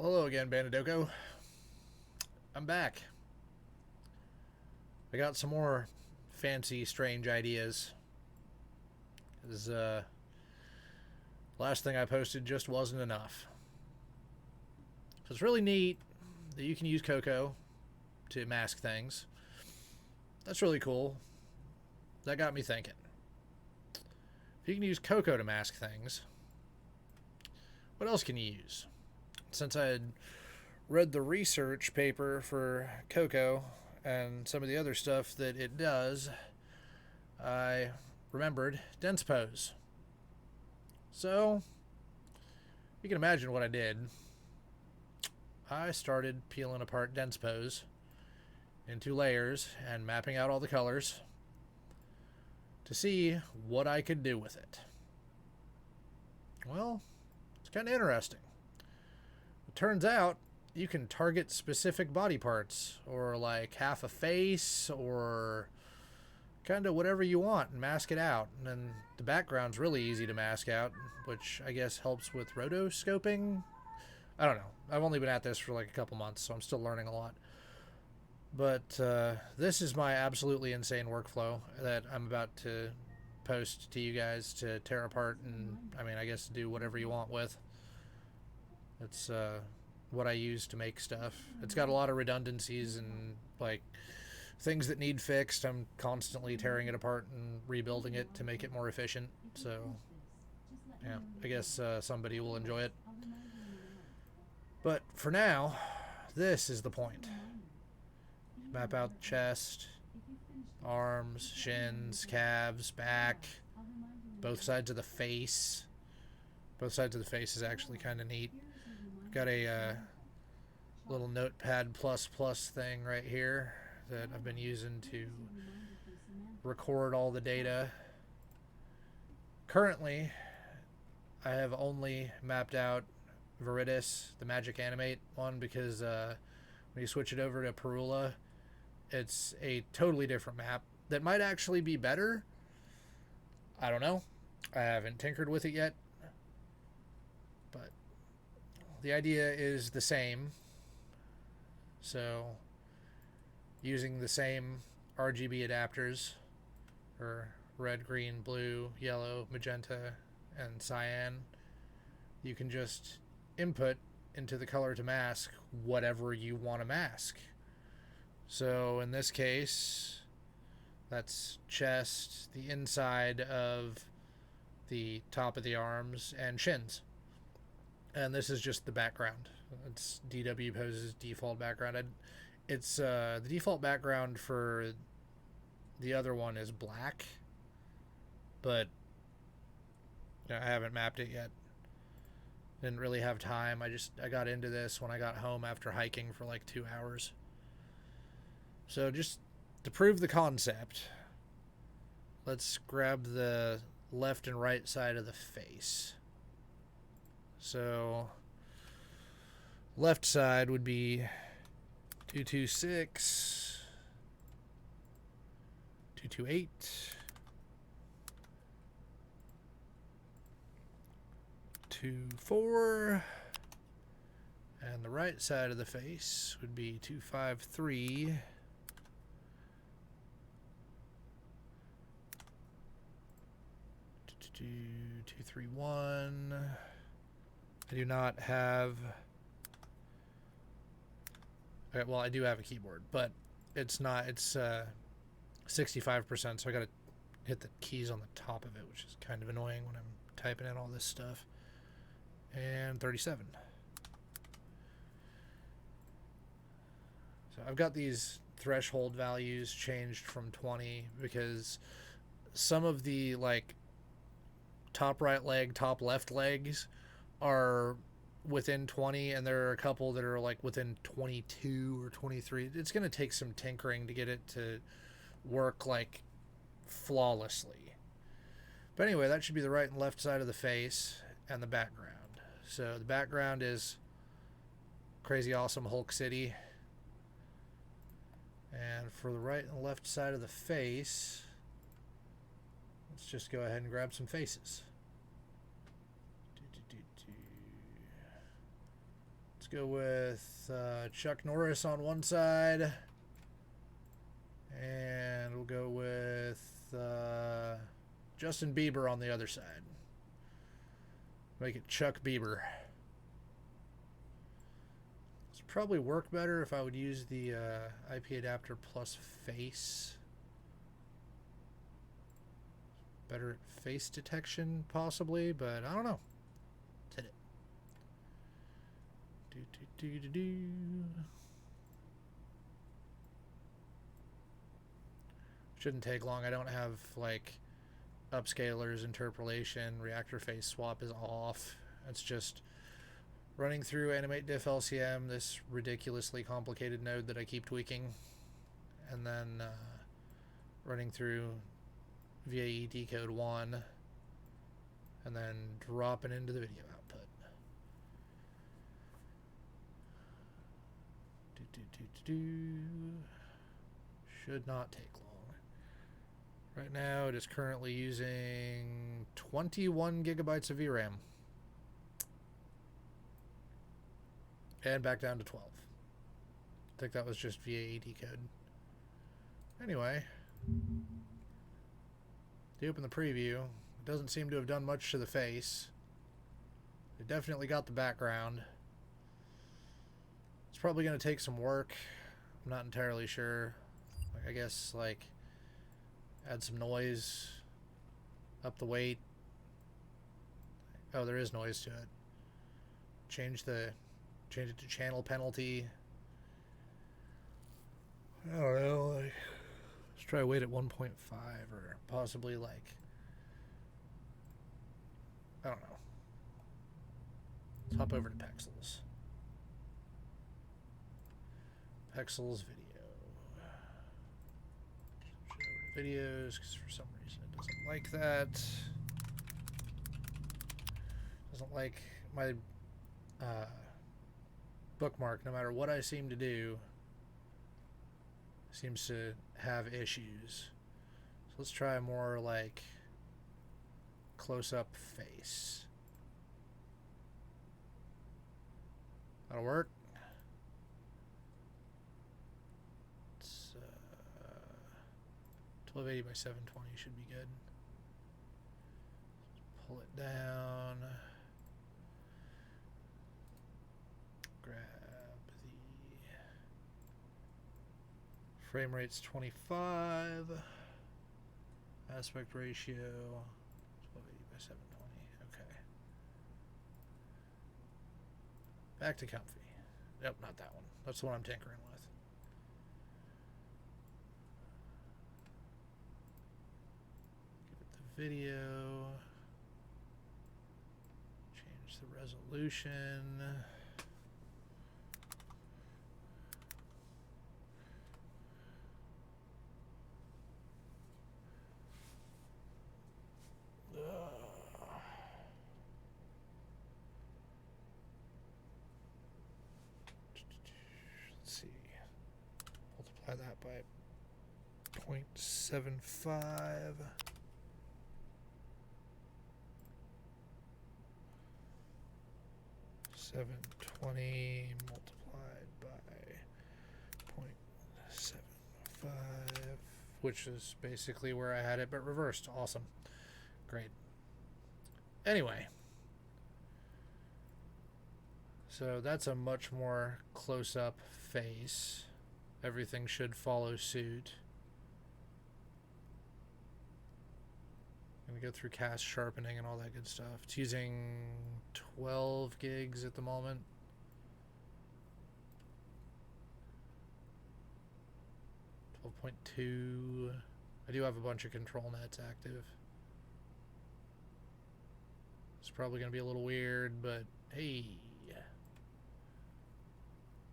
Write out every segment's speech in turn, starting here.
Well, hello again, Bandidoko. I'm back. I got some more fancy, strange ideas. Because last thing I posted just wasn't enough. So it's really neat that you can use Cocoa to mask things. That's really cool. That got me thinking. If you can use Cocoa to mask things, what else can you use? Since I had read the research paper for Cocoa and some of the other stuff that it does, I remembered DensePose. So, you can imagine what I did. I started peeling apart DensePose into layers and mapping out all the colors to see what I could do with it. Well, it's kind of interesting. It turns out you can target specific body parts, or like half a face, or kind of whatever you want, and mask it out. And then the background's really easy to mask out, which I guess helps with rotoscoping. I don't know. I've only been at this for like a couple months, so I'm still learning a lot. But this is my absolutely insane workflow that I'm about to post to you guys to tear apart and, I guess do whatever you want with. It's what I use to make stuff. It's got a lot of redundancies and like things that need fixed. I'm constantly tearing it apart and rebuilding it to make it more efficient. So yeah, I guess somebody will enjoy it. But for now, this is the point. Map out the chest, arms, shins, calves, back, both sides of the face. Both sides of the face is actually kind of neat. Got a little notepad plus thing right here that I've been using to record all the data. Currently, I have only mapped out Viridis, the Magic Animate one, because when you switch it over to Perula, it's a totally different map that might actually be better. I don't know. I haven't tinkered with it yet. But the idea is the same. So using the same RGB adapters, or red, green, blue, yellow, magenta, and cyan, you can just input into the color to mask whatever you want to mask. So in this case, that's chest, the inside of the top of the arms, and shins. And this is just the background. It's DensePose's default background. It's the default background for the other one is black, but I haven't mapped it yet. Didn't really have time. I got into this when I got home after hiking for like 2 hours. So just to prove the concept, let's grab the left and right side of the face. So left side would be 226, 228, 24, and the right side of the face would be 253, 231. I do not have. Okay, well, I do have a keyboard, but it's not. It's 65%, so I got to hit the keys on the top of it, which is kind of annoying when I'm typing in all this stuff. And 37. So I've got these threshold values changed from 20 because some of the like top right leg, top left legs are within 20, and there are a couple that are like within 22 or 23. It's going to take some tinkering to get it to work like flawlessly. But anyway, that should be the right and left side of the face and the background. So the background is crazy awesome Hulk City. And for the right and left side of the face, let's just go ahead and grab some faces. Let's go with Chuck Norris on one side. And we'll go with Justin Bieber on the other side. Make it Chuck Bieber. This would probably work better if I would use the IpAdapter plus face. Better at face detection, possibly, but I don't know. Let's hit it. Shouldn't take long. I don't have like upscalers, interpolation, reactor phase swap is off. It's just running through animate diff LCM, this ridiculously complicated node that I keep tweaking, and then running through VAE decode 1, and then dropping into the video output. Should not take long. Right now it is currently using 21 gigabytes of VRAM. And back down to 12. I think that was just VAE decode. Anyway, to open the preview, it doesn't seem to have done much to the face. It definitely got the background. It's probably going to take some work. I'm not entirely sure. I guess like add some noise, up the weight. Oh, there is noise to it. Change it to channel penalty. I don't know. Like, let's try weight at 1.5 or possibly like, I don't know. Let's hop over to Pexels. Pexels video. Switch over to videos because for some reason it doesn't like that. Doesn't like my bookmark, no matter what I seem to do, seems to have issues. So let's try a more like close-up face. That'll work. It's 1280 by 720 should be good. Pull it down. Grab the frame rate's 25. Aspect ratio 1280 by 720. Okay. Back to comfy. Nope, not that one. That's the one I'm tinkering with. Give it the video. Change the resolution. Let's see. Multiply that by 0.75. Multiplied by 0.75, which is basically where I had it, but reversed. Awesome. Great. Anyway, so that's a much more close-up face. Everything should follow suit. I'm gonna go through cast sharpening and all that good stuff. It's using 12 gigs at the moment. .2. I do have a bunch of control nets active. It's probably going to be a little weird, but hey,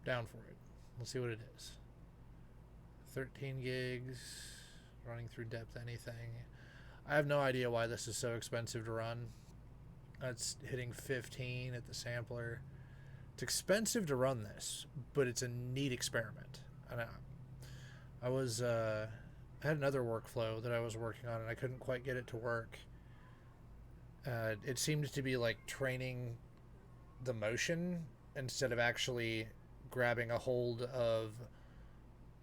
down for it. Let's see what it is. 13 gigs, running through depth anything. I have no idea why this is so expensive to run. It's hitting 15 at the sampler. It's expensive to run this, but it's a neat experiment. I had another workflow that I was working on, and I couldn't quite get it to work. It seemed to be like training the motion instead of actually grabbing a hold of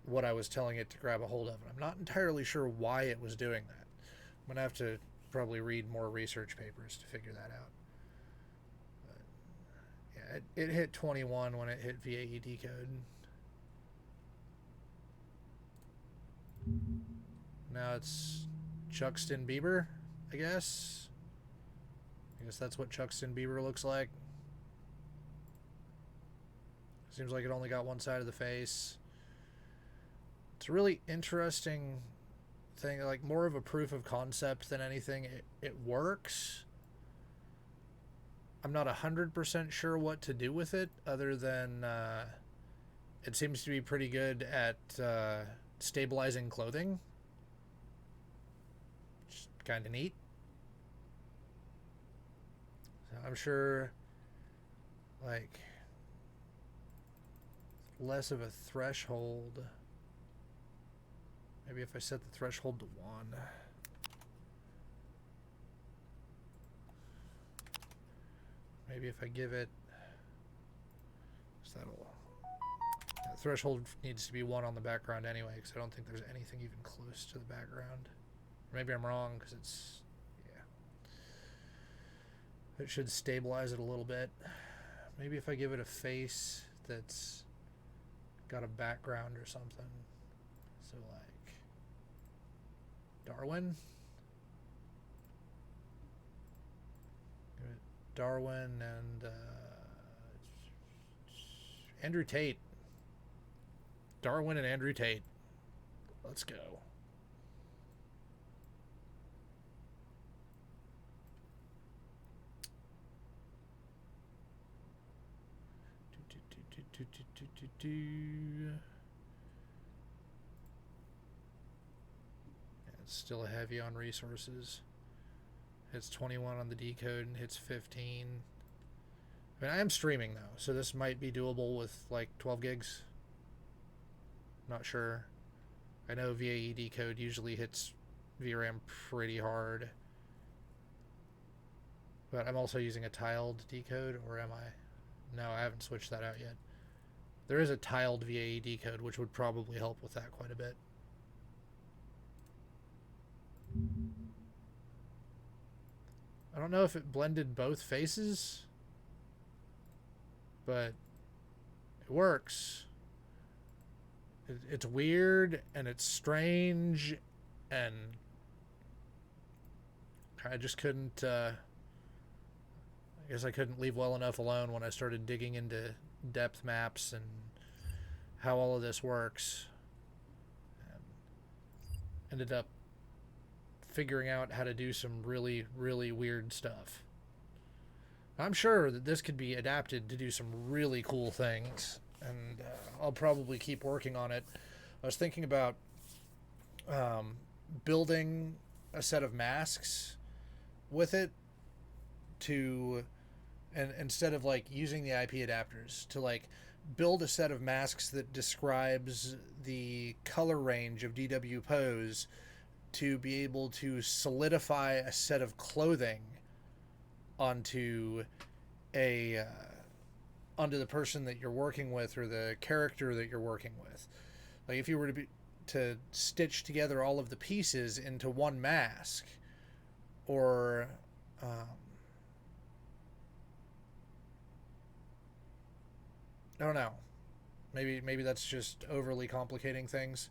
what I was telling it to grab a hold of. And I'm not entirely sure why it was doing that. I'm going to have to probably read more research papers to figure that out. But yeah, it hit 21 when it hit VAE decode. Now it's Chuckston Bieber, I guess. I guess that's what Chuckston Bieber looks like. Seems like it only got one side of the face. It's a really interesting thing, like more of a proof of concept than anything. It works. I'm not 100% sure what to do with it, other than it seems to be pretty good at stabilizing clothing. Which is kind of neat. So I'm sure, like, less of a threshold. Maybe if I set the threshold to 1. Maybe if I give it, so that'll, yeah, the threshold needs to be 1 on the background anyway, because I don't think there's anything even close to the background. Or maybe I'm wrong, because it's, yeah. It should stabilize it a little bit. Maybe if I give it a face that's got a background or something. So like Darwin. Darwin and Andrew Tate. Darwin and Andrew Tate. Let's go. It's still heavy on resources. Hits 21 on the decode and hits 15. I mean, I am streaming though, so this might be doable with like 12 gigs. Not sure. I know VAE decode usually hits VRAM pretty hard. But I'm also using a tiled decode, or am I? No, I haven't switched that out yet. There is a tiled VAE decode, which would probably help with that quite a bit. I don't know if it blended both faces, but it works. It's weird and it's strange, and I just couldn't, I guess I couldn't leave well enough alone when I started digging into depth maps and how all of this works. And ended up figuring out how to do some really, really weird stuff. I'm sure that this could be adapted to do some really cool things, and I'll probably keep working on it. I was thinking about building a set of masks with it to, and instead of like using the IpAdapters, to like build a set of masks that describes the color range of DensePose to be able to solidify a set of clothing onto a onto the person that you're working with, or the character that you're working with. Like if you were to stitch together all of the pieces into one mask, or I don't know. Maybe that's just overly complicating things.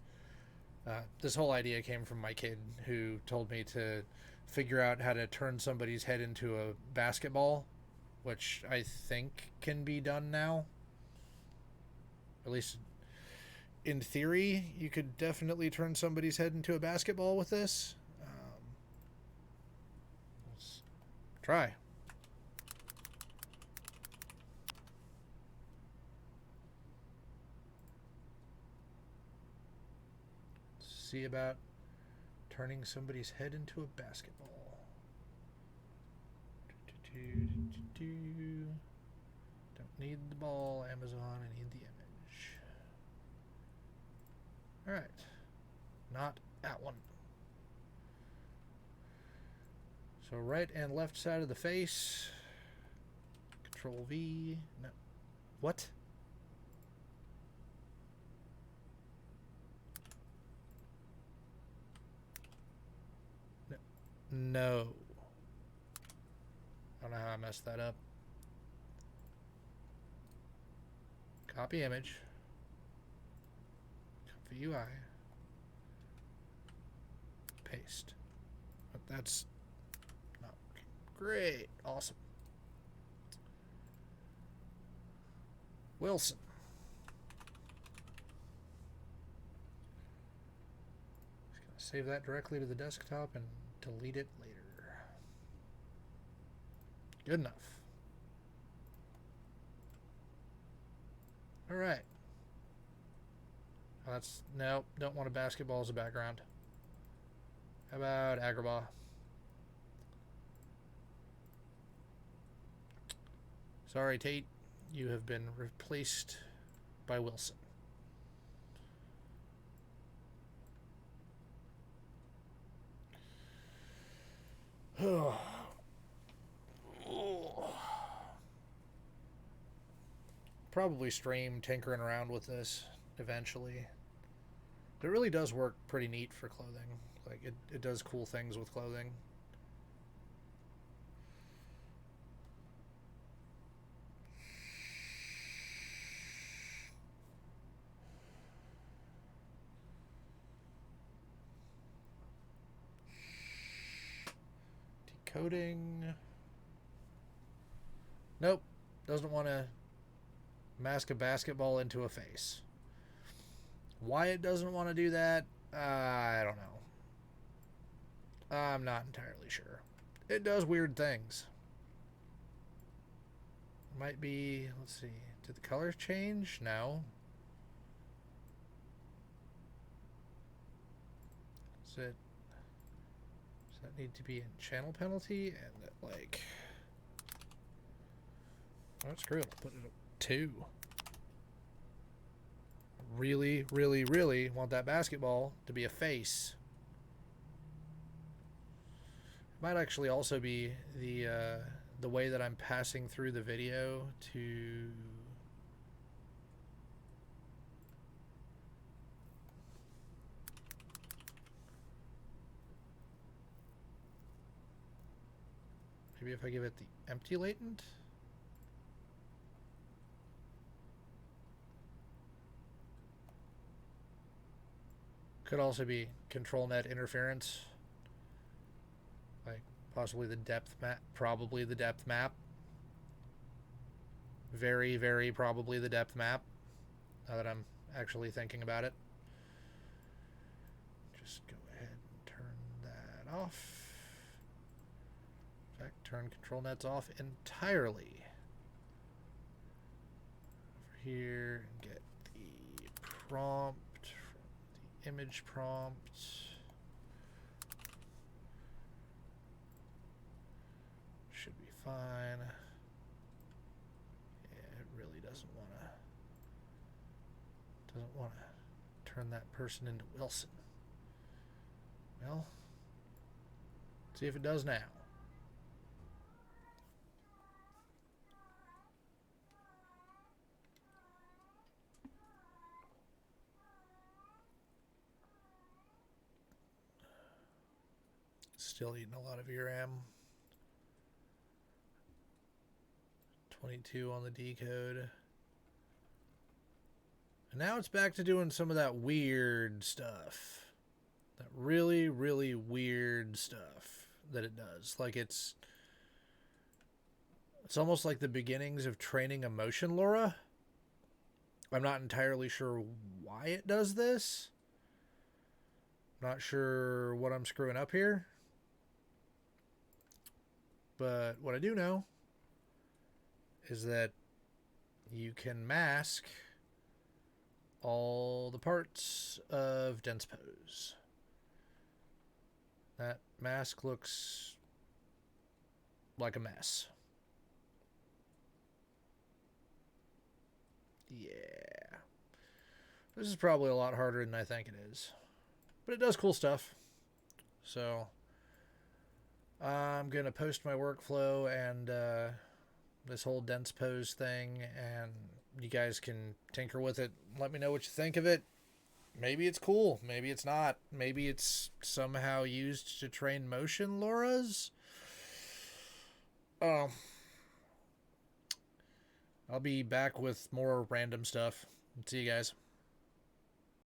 This whole idea came from my kid, who told me to figure out how to turn somebody's head into a basketball, which I think can be done now. At least in theory, you could definitely turn somebody's head into a basketball with this. Let's try. See about turning somebody's head into a basketball. Don't need the ball, Amazon, I need the image. Alright. Not that one. So right and left side of the face. Control V. No. What? No. I don't know how I messed that up. Copy image. Copy UI. Paste. But that's not working. Great. Awesome. Wilson. Just gonna save that directly to the desktop and delete it later. Good enough. All right. Oh, that's no. Don't want a basketball as a background. How about Agrabah? Sorry, Tate. You have been replaced by Wilson. Probably stream tinkering around with this eventually. But it really does work pretty neat for clothing. Like, it does cool things with clothing. Decoding. Nope. Doesn't want to mask a basketball into a face. Why it doesn't want to do that, I don't know. I'm not entirely sure. It does weird things. Might be, let's see, did the colors change? No. Does that need to be in channel penalty? And like, oh, screw it, I'll put it at 2. Really, really, really want that basketball to be a face. It might actually also be the way that I'm passing through the video to maybe if I give it the empty latent. Could also be control net interference. Like possibly the depth map, probably the depth map. Very, very probably the depth map. Now that I'm actually thinking about it. Just go ahead and turn that off. In fact, turn control nets off entirely. Over here and get the prompt. Image prompt. Should be fine. Yeah, it really doesn't want to turn that person into Wilson. Well, let's see if it does now. Still eating a lot of VRAM. 22 on the decode. And now it's back to doing some of that weird stuff. That really, really weird stuff that it does. Like it's almost like the beginnings of training a motion LoRa. I'm not entirely sure why it does this. Not sure what I'm screwing up here. But what I do know is that you can mask all the parts of DensePose. That mask looks like a mess. Yeah. This is probably a lot harder than I think it is. But it does cool stuff. So I'm going to post my workflow and this whole DensePose thing and You guys can tinker with it. Let me know what you think of it. Maybe it's cool. Maybe it's not. Maybe it's somehow used to train motion Lauras. Um, I'll be back with more random stuff. See you guys.